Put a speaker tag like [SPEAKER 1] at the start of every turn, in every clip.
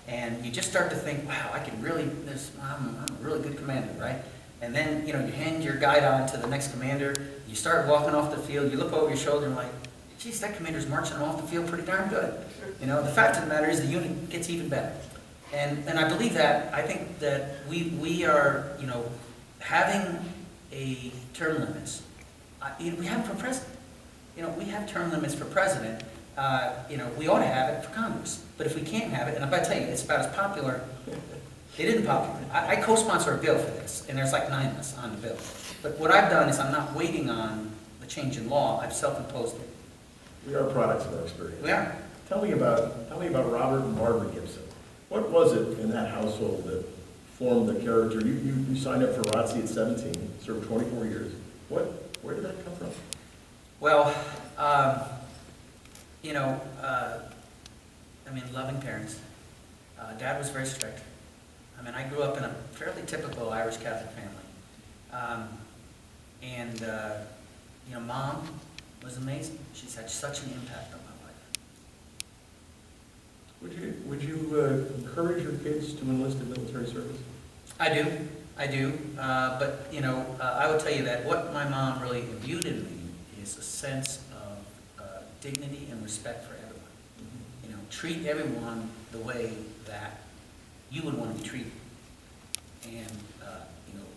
[SPEAKER 1] And you just start to think, wow, I'm a really good commander, right? And then, you hand your guide on to the next commander, you start walking off the field, you look over your shoulder and like, geez, that commander's marching off the field pretty darn good. The fact of the matter is the unit gets even better. And I believe that. I think that we are, having a term limits. We have them for president. We have term limits for president. We ought to have it for Congress. But if we can't have it, and I'm about to tell you, it's about as popular. It isn't popular. I co-sponsor a bill for this, and there's like 9 of us on the bill. But what I've done is I'm not waiting on the change in law. I've self-imposed it.
[SPEAKER 2] We are products of our experience.
[SPEAKER 1] We are.
[SPEAKER 2] Tell me about Robert and Barbara Gibson. What was it in that household that formed the character? You signed up for ROTC at 17, served 24 years. Where did that come from?
[SPEAKER 1] Well, loving parents. Dad was very strict. I grew up in a fairly typical Irish Catholic family. Mom was amazing. She's had such an impact on my life.
[SPEAKER 2] Would you encourage your kids to enlist in military service?
[SPEAKER 1] I do. But I would tell you that what my mom really imbued in me is a sense of dignity and respect for everyone. Treat everyone the way that you would want to be treated. And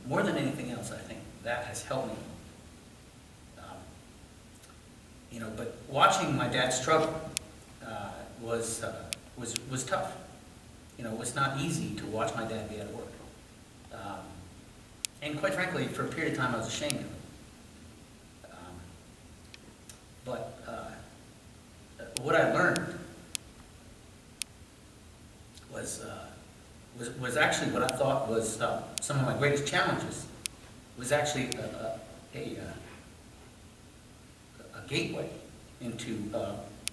[SPEAKER 1] more than anything else, I think that has helped me. But watching my dad struggle was tough. It was not easy to watch my dad be at work. And quite frankly, for a period of time, I was ashamed of it. But what I learned was actually what I thought was some of my greatest challenges. Was actually a gateway into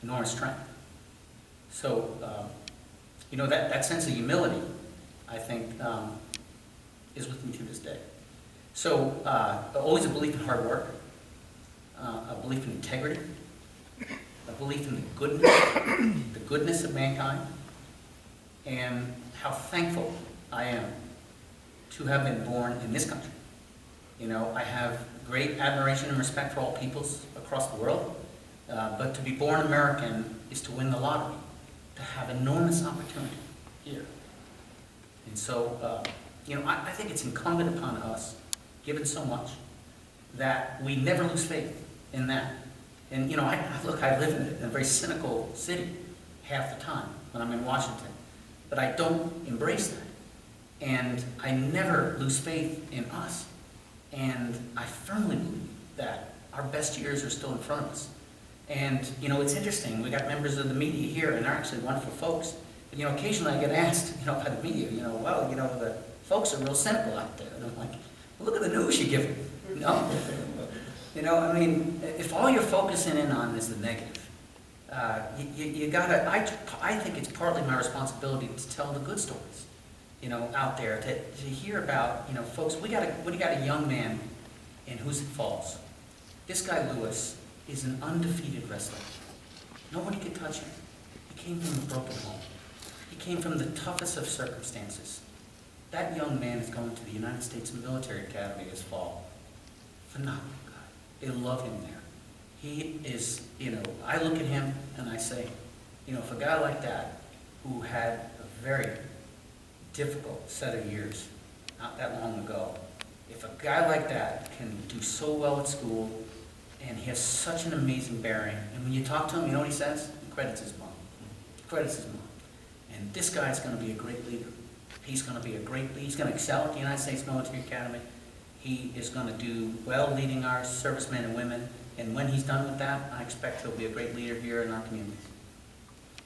[SPEAKER 1] enormous strength. So, that sense of humility, I think, is with me to this day. So, always a belief in hard work, a belief in integrity, a belief in the goodness of mankind, and how thankful I am to have been born in this country. I have great admiration and respect for all peoples across the world, but to be born American is to win the lottery, to have enormous opportunity here. And so, I think it's incumbent upon us, given so much, that we never lose faith in that. And, I live in a very cynical city half the time when I'm in Washington, but I don't embrace that. And I never lose faith in us. And I firmly believe that our best years are still in front of us. And, it's interesting. We got members of the media here, and they're actually wonderful folks. But, occasionally I get asked, by the media, the folks are real cynical out there. And I'm like, look at the news you give them. If all you're focusing in on is the negative, you gotta, I think it's partly my responsibility to tell the good stories, out there, to hear about, folks, we got a young man in Hoosick Falls. This guy, Lewis, is an undefeated wrestler. Nobody could touch him. He came from a broken home. He came from the toughest of circumstances. That young man is going to the United States Military Academy this fall. Phenomenal guy. They love him there. He is, I look at him and I say, if a guy like that, who had a very difficult set of years, not that long ago, if a guy like that can do so well at school, and he has such an amazing bearing, and when you talk to him, you know what he says? He credits his mom. He credits his mom. And this guy's going to be a great leader. He's going to be a great leader. He's going to excel at the United States Military Academy. He is going to do well leading our servicemen and women. And when he's done with that, I expect he'll be a great leader here in our communities.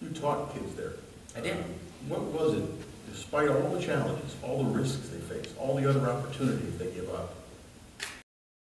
[SPEAKER 2] You taught kids there.
[SPEAKER 1] I did.
[SPEAKER 2] What was it, despite all the challenges, all the risks they face, all the other opportunities they give up,